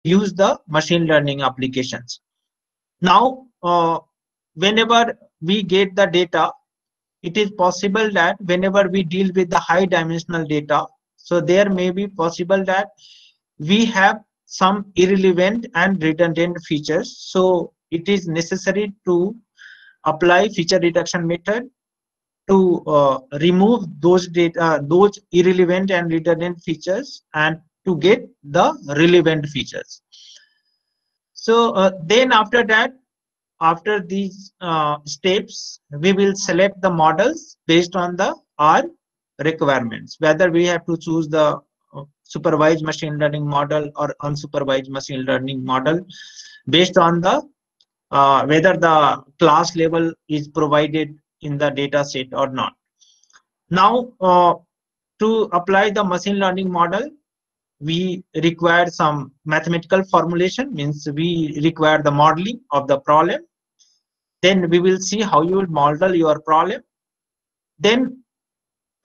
use the machine learning applications. Now, whenever we get the data, it is possible that whenever we deal with the high dimensional data, so there may be possible that we have some irrelevant and redundant features. So it is necessary to apply feature reduction method to remove those data, those irrelevant and redundant features, and to get the relevant features. So then after that, after these steps, we will select the models based on the our requirements, whether we have to choose the supervised machine learning model or unsupervised machine learning model based on the whether the class level is provided in the data set or not. Now, to apply the machine learning model, we require some mathematical formulation, means we require the modeling of the problem. Then we will see how you will model your problem. Then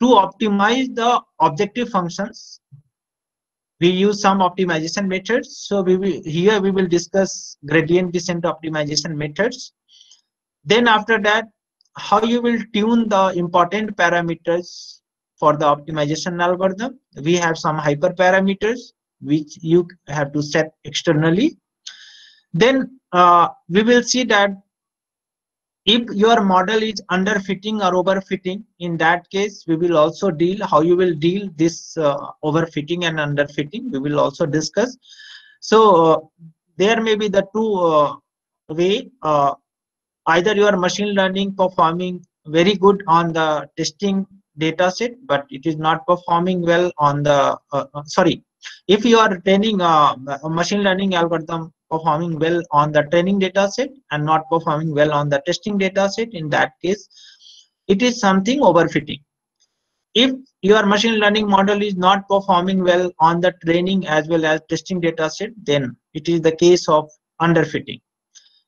to optimize the objective functions, we use some optimization methods. So here we will discuss gradient descent optimization methods. Then after that, how you will tune the important parameters for the optimization algorithm. We have some hyperparameters which you have to set externally. Then we will see that if your model is underfitting or overfitting, in that case, we will also deal how you will deal this overfitting and underfitting. We will also discuss. So there may be the two way. Either your machine learning performing very good on the testing data set, but it is not performing well on the sorry. If you are training a machine learning algorithm performing well on the training data set and not performing well on the testing data set, in that case, it is something overfitting. If your machine learning model is not performing well on the training as well as testing data set, then it is the case of underfitting.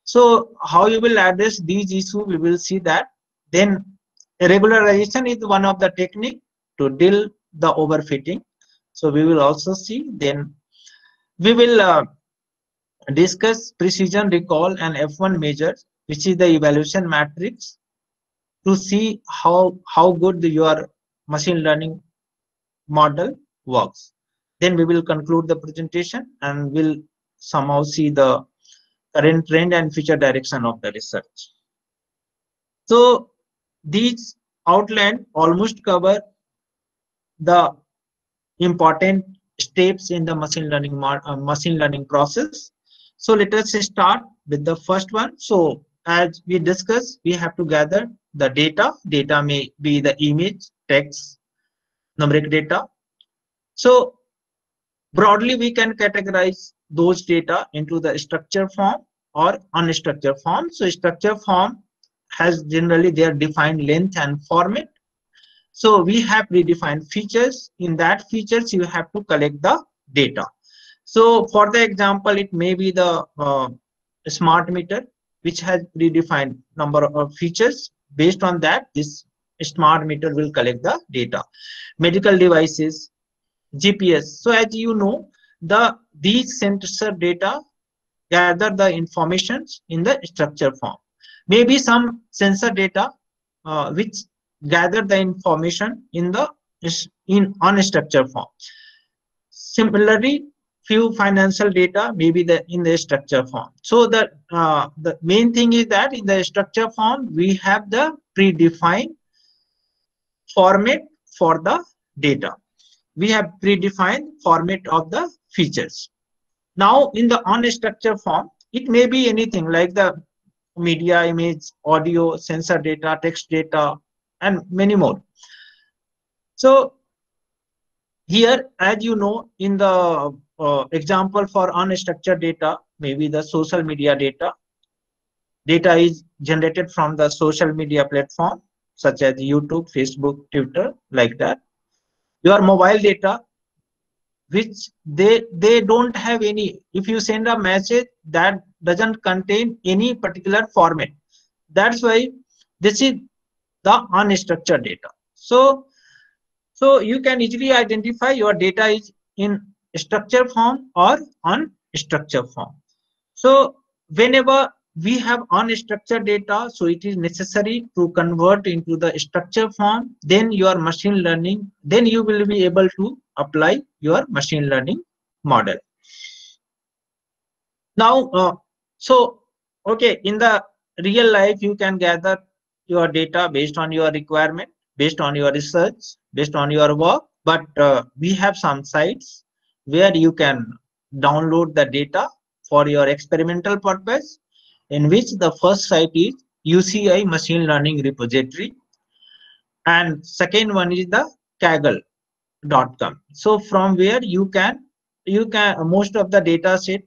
So how you will address these issues, we will see that. Then regularization is one of the technique to deal the overfitting. So we will also see. Then we will discuss precision recall and F1 measures, which is the evaluation matrix, to see how good your machine learning model works. Then we will conclude the presentation and we'll somehow see the current trend and future direction of the research. So these outline almost cover the important steps in the machine learning process. So let us start with the first one. So as we discussed, we have to gather the data. Data may be the image, text, numeric data. So broadly, we can categorize those data into the structured form or unstructured form. So structured form has generally their defined length and format. So we have predefined features. In that features, you have to collect the data. So for the example, it may be the smart meter, which has predefined number of features. Based on that, this smart meter will collect the data. Medical devices, GPS. So as you know, these sensor data gather the informations in the structure form. Maybe some sensor data which gather the information in unstructured form. Similarly, few financial data may be in the structure form. So the main thing is that in the structure form we have the predefined format for the data. We have predefined format of the features. Now in the unstructured form, it may be anything like the media, image, audio, sensor data, text data, and many more. So here, as you know, in the example for unstructured data, maybe the social media data. Data is generated from the social media platform such as YouTube, Facebook, Twitter, like that. Your mobile data, which they don't have any. If you send a message that doesn't contain any particular format, that's why this is the unstructured data. So you can easily identify your data is in structured form or structure form. So whenever we have unstructured data, so it is necessary to convert into the structure form, then your machine learning, then you will be able to apply your machine learning model. Now okay, in the real life you can gather your data based on your requirement, based on your research, based on your work, but we have some sites where you can download the data for your experimental purpose, in which the first site is UCI machine learning repository, and second one is the kaggle.com. So from where you can most of the data set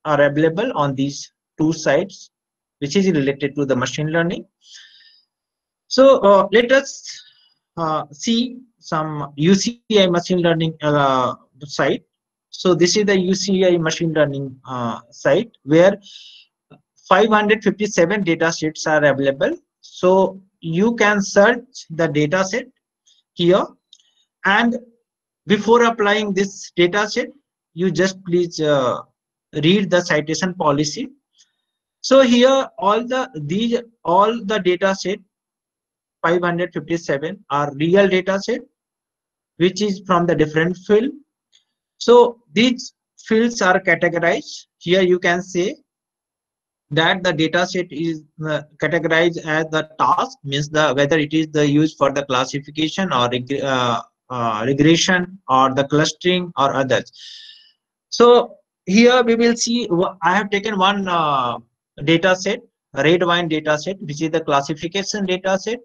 are available on these two sites, which is related to the machine learning. So let us see some UCI machine learning site. So this is the UCI machine learning site where 557 data sets are available. So you can search the data set here, and before applying this data set, you just please read the citation policy. So here all the data set 557 are real data set, which is from the different field. So these fields are categorized. Here you can say that the data set is categorized as the task, means the whether it is the use for the classification or regression or the clustering or others. So here we will see, I have taken one data set, red wine data set, which is the classification data set.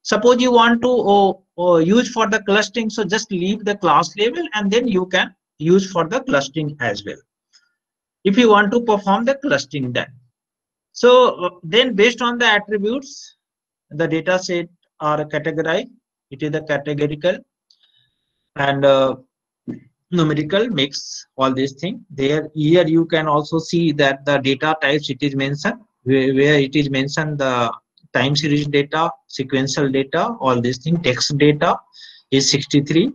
Suppose you want to use for the clustering, so just leave the class level and then you can use for the clustering as well, if you want to perform the clustering then. So then based on the attributes, the data set are categorized. It is the categorical and numerical mix, all these things. There here you can also see that the data types it is mentioned, where it is mentioned the time series data, sequential data, all these things. Text data is 63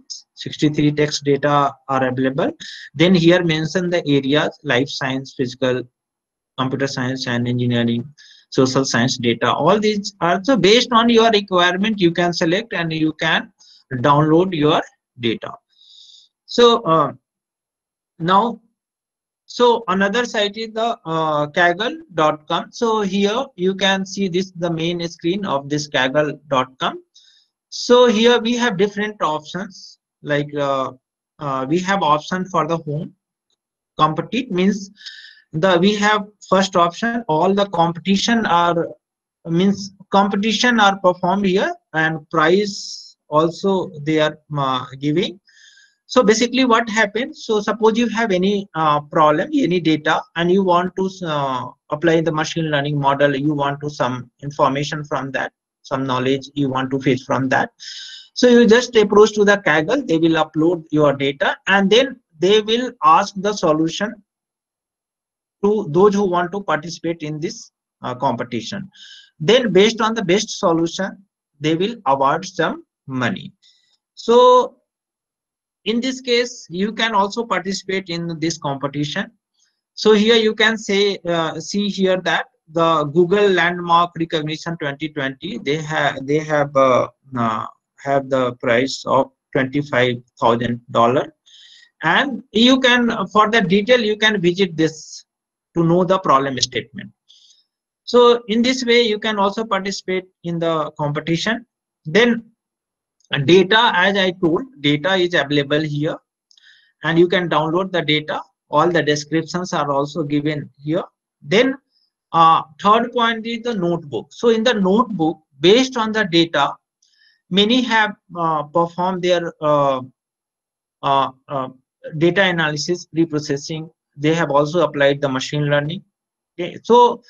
text data are available. Then here mention the areas: life science, physical, computer science and engineering, social science data. All these are, so based on your requirement you can select and you can download your data. So now, so another site is the kaggle.com. So here you can see this, the main screen of this kaggle.com. So here we have different options, like we have option for the home. Compete means we have first option, all the competition are, means competition are performed here, and price also they are giving. So basically what happens, so suppose you have any problem, any data, and you want to apply the machine learning model, you want to some information from that, some knowledge you want to fetch from that. So you just approach to the Kaggle, they will upload your data and then they will ask the solution to those who want to participate in this competition. Then based on the best solution, they will award some money. So in this case, you can also participate in this competition. So here you can say, see here that the Google Landmark Recognition 2020, they have the price of $25,000, and you can, for the detail, you can visit this to know the problem statement. So in this way, you can also participate in the competition. Then data, as I told, data is available here and you can download the data. All the descriptions are also given here. Then third point is the notebook. So in the notebook, based on the data, many have performed their data analysis, reprocessing. They have also applied the machine learning. Okay. So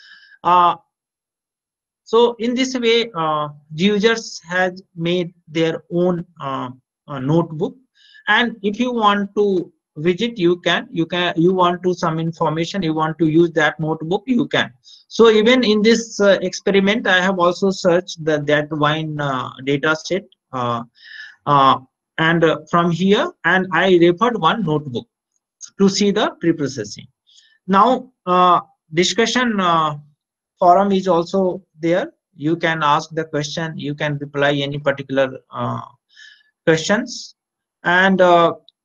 so in this way, users has made their own notebook, and if you want to visit, you want to some information, you want to use that notebook, you can. So even in this experiment, I have also searched that wine data set, and from here, and I referred one notebook to see the pre-processing. Now, discussion forum is also there. You can ask the question, you can reply any particular questions, and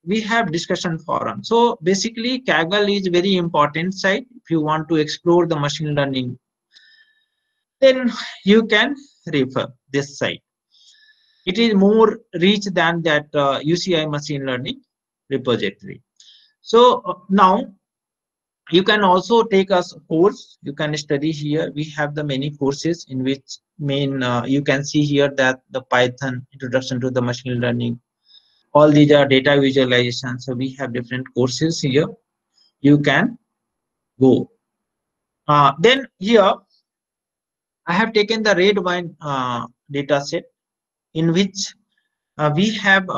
we have discussion forum. So basically, Kaggle is very important site. If you want to explore the machine learning, then you can refer this site. It is more rich than that UCI machine learning repository. So now you can also take a course. You can study here. We have the many courses in which you can see here that the Python introduction to the machine learning. All these are data visualization. So we have different courses here. You can go. Then here I have taken the red wine data set in which we have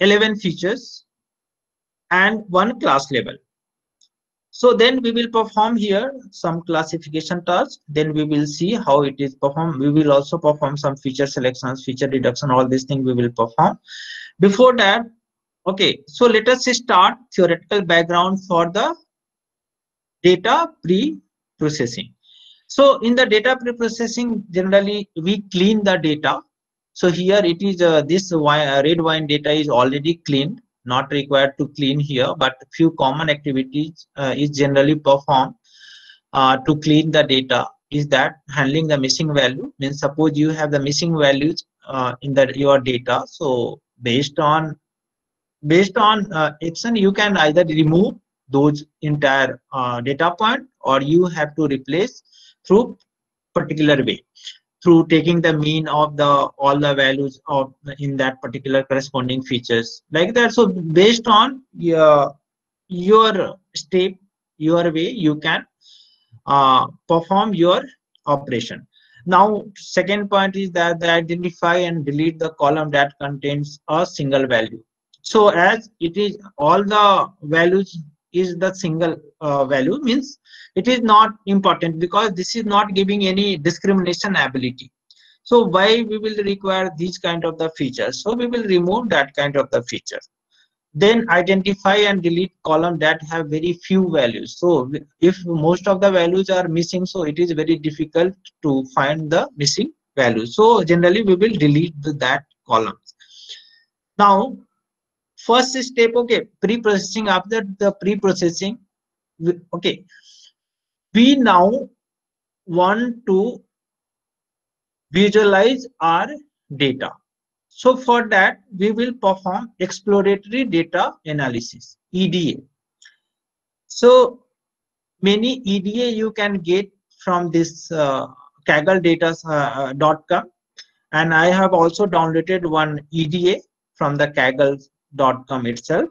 11 features and one class level. So then we will perform here some classification tasks. Then we will see how it is performed. We will also perform some feature selections, feature reduction, all these things we will perform. Before that, okay, so let us start theoretical background for the data pre-processing. So in the data pre-processing, generally we clean the data. So here it is this red wine data is already cleaned, not required to clean here, but few common activities is generally performed to clean the data. Is that handling the missing value? Means suppose you have the missing values in your data. So based on action, you can either remove those entire data point, or you have to replace through particular way, through taking the mean of the all the values of in that particular corresponding features like that. So based on your step, your way, you can perform your operation. Now second point is that they identify and delete the column that contains a single value. So as it is all the values is the single value, means it is not important because this is not giving any discrimination ability. So why we will require these kind of the features? So we will remove that kind of the feature. Then identify and delete column that have very few values. So if most of the values are missing, so it is very difficult to find the missing values. So generally we will delete that columns. Now first step, okay, pre-processing. After the pre-processing, okay, we now want to visualize our data. So for that, we will perform exploratory data analysis, EDA. So many EDA you can get from this kaggledata.com, and I have also downloaded one EDA from the kaggle.com itself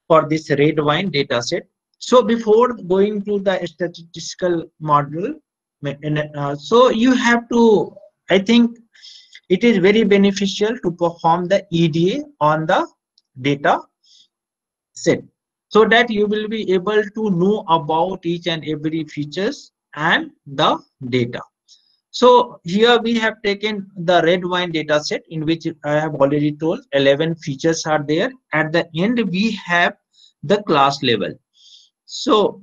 for this red wine data set. So before going to the statistical model, so you have to, I think it is very beneficial to perform the EDA on the data set, so that you will be able to know about each and every features and the data. So here we have taken the red wine data set in which I have already told 11 features are there. At the end we have the class level. So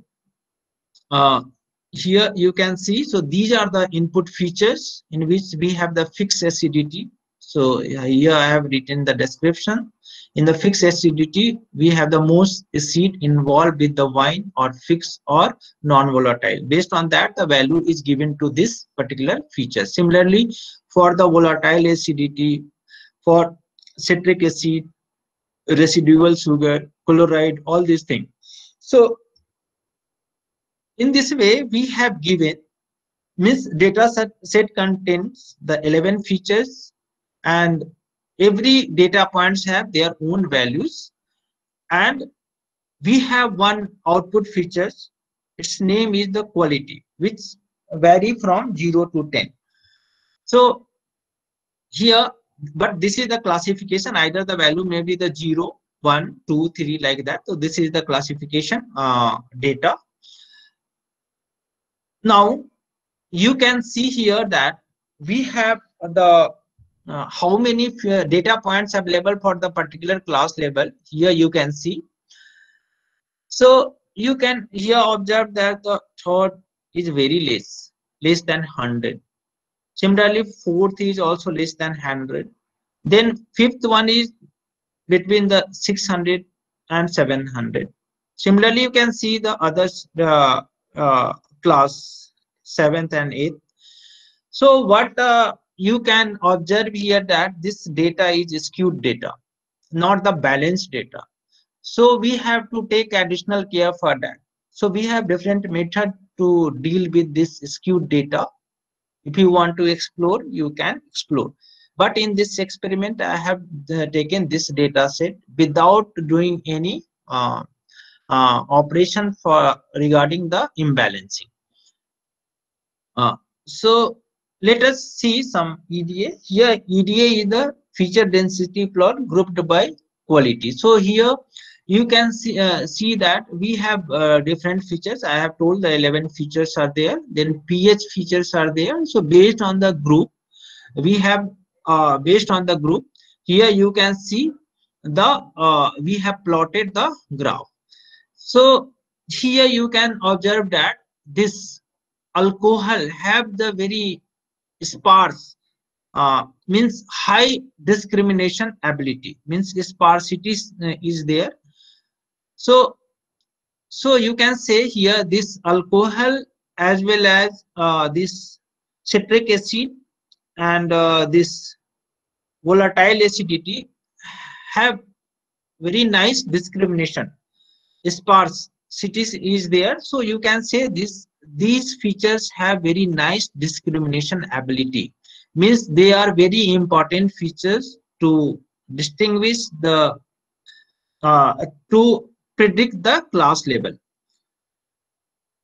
here you can see, so these are the input features in which we have the fixed acidity. So here I have written the description. In the fixed acidity, we have the most acid involved with the wine, or fixed or non-volatile. Based on that, the value is given to this particular feature. Similarly, for the volatile acidity, for citric acid, residual sugar, chloride, all these things. So in this way, we have given, means data set contains the 11 features, and every data points have their own values, and we have one output features. Its name is the quality, which vary from 0 to 10. So here, but this is the classification. Either the value may be the 0, 1, 2, 3 like that. So this is the classification data. Now you can see here that we have the how many data points available for the particular class level. Here you can see. So you can here observe that the third is very less than 100. Similarly, fourth is also less than 100. Then fifth one is between the 600 and 700. Similarly, you can see the others, class 7th and 8th. So what you can observe here that this data is skewed data, not the balanced data. So we have to take additional care for that. So we have different method to deal with this skewed data. If you want to explore, you can explore. But in this experiment, I have taken this data set without doing any operation for regarding the imbalancing. So let us see some EDA. Here EDA is the feature density plot grouped by quality. So here you can see that we have different features. I have told the 11 features are there. Then pH features are there. So based on the group, we have based on the group, here you can see the we have plotted the graph. So here you can observe that this alcohol have the very sparse, means high discrimination ability, means sparsity is there. So you can say here this alcohol as well as this citric acid and this volatile acidity have very nice discrimination. Sparse cities is there. So you can say these features have very nice discrimination ability, means they are very important features to distinguish the to predict the class level.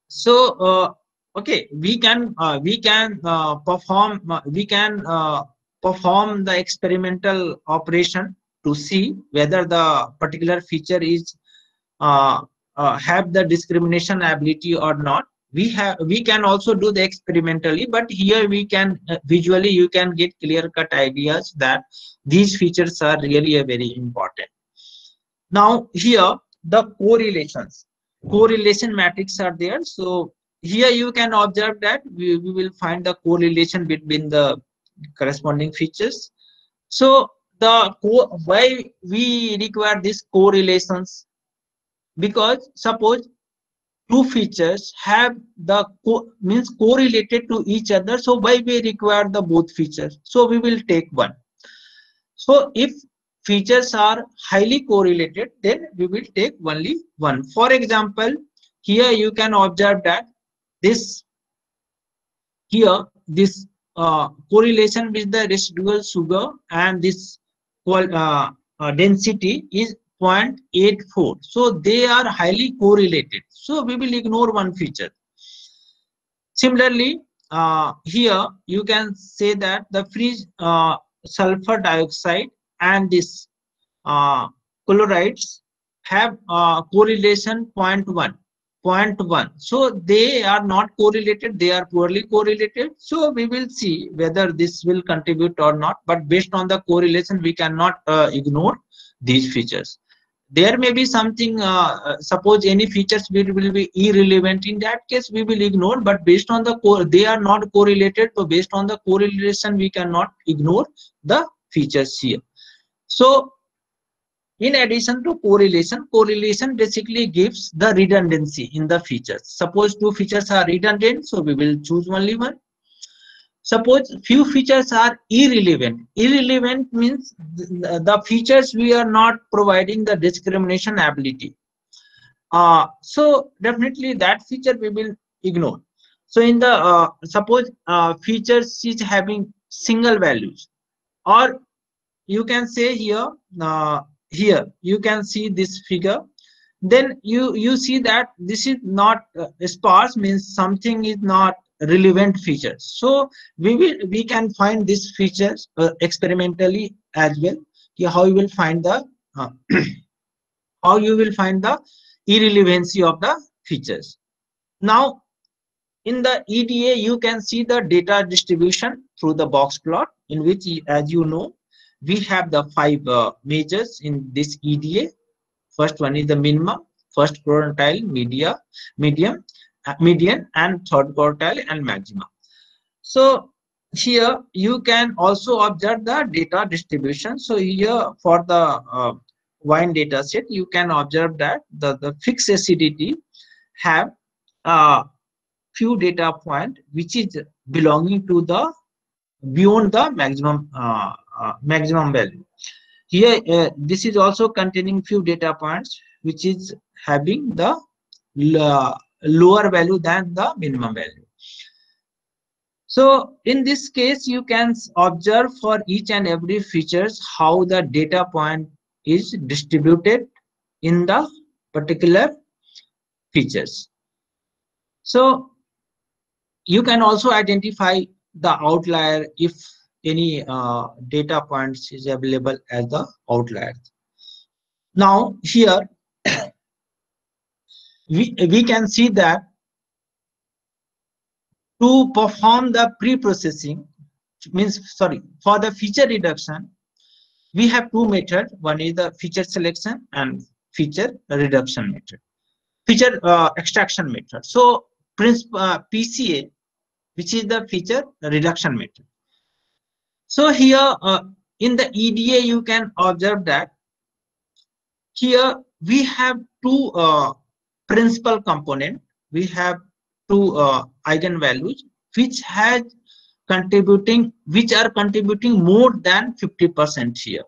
So okay, we can perform the experimental operation to see whether the particular feature is have the discrimination ability or not. We can also do the experimentally, but here we can visually you can get clear cut ideas that these features are really a very important. Now here the correlation matrix are there. So here you can observe that we will find the correlation between the corresponding features. So why we require these correlations? Because suppose two features have the means correlated to each other, so why we require the both features? So we will take one. So if features are highly correlated, then we will take only one. For example, here you can observe that this correlation with the residual sugar and this density is 0.84. So they are highly correlated. So we will ignore one feature. Similarly, here you can say that the free sulfur dioxide and this chlorides have correlation 0.1. So they are not correlated, they are poorly correlated. So we will see whether this will contribute or not, but based on the correlation we cannot ignore these features. There may be something, suppose any features will be irrelevant, in that case we will ignore, but based on the they are not correlated, so based on the correlation we cannot ignore the features here. So in addition to correlation basically gives the redundancy in the features. Suppose two features are redundant, so we will choose only one. Suppose few features are irrelevant. Irrelevant means the features we are not providing the discrimination ability. So definitely that feature we will ignore. So in the suppose features is having single values, or you can say here here you can see this figure, then you see that this is not sparse, means something is not relevant features. So we can find these features experimentally as well. How you will find the how you will find the irrelevancy of the features. Now in the EDA you can see the data distribution through the box plot, in which, as you know, we have the 5 measures in this EDA. First one is the minimum, first quartile, median, and third quartile and maximum. So here you can also observe the data distribution. So here for the wine data set, you can observe that the fixed acidity have few data point which is belonging to the beyond the maximum value. Here this is also containing few data points which is having the lower value than the minimum value. So in this case, you can observe for each and every features how the data point is distributed in the particular features. So you can also identify the outlier if any data points is available as the outlier. Now here we can see that to perform the pre-processing, for the feature reduction, we have two methods. One is the feature selection and feature reduction method, feature extraction method. So PCA, which is the feature reduction method. So here in the EDA, you can observe that here we have two principal component. We have two eigenvalues which are contributing more than 50% here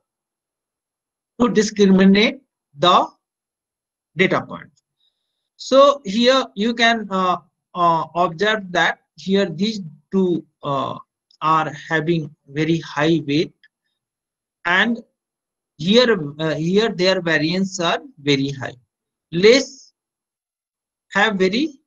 to discriminate the data point. So here you can observe that here these two are having very high weight, and here their variance are very high. Less have very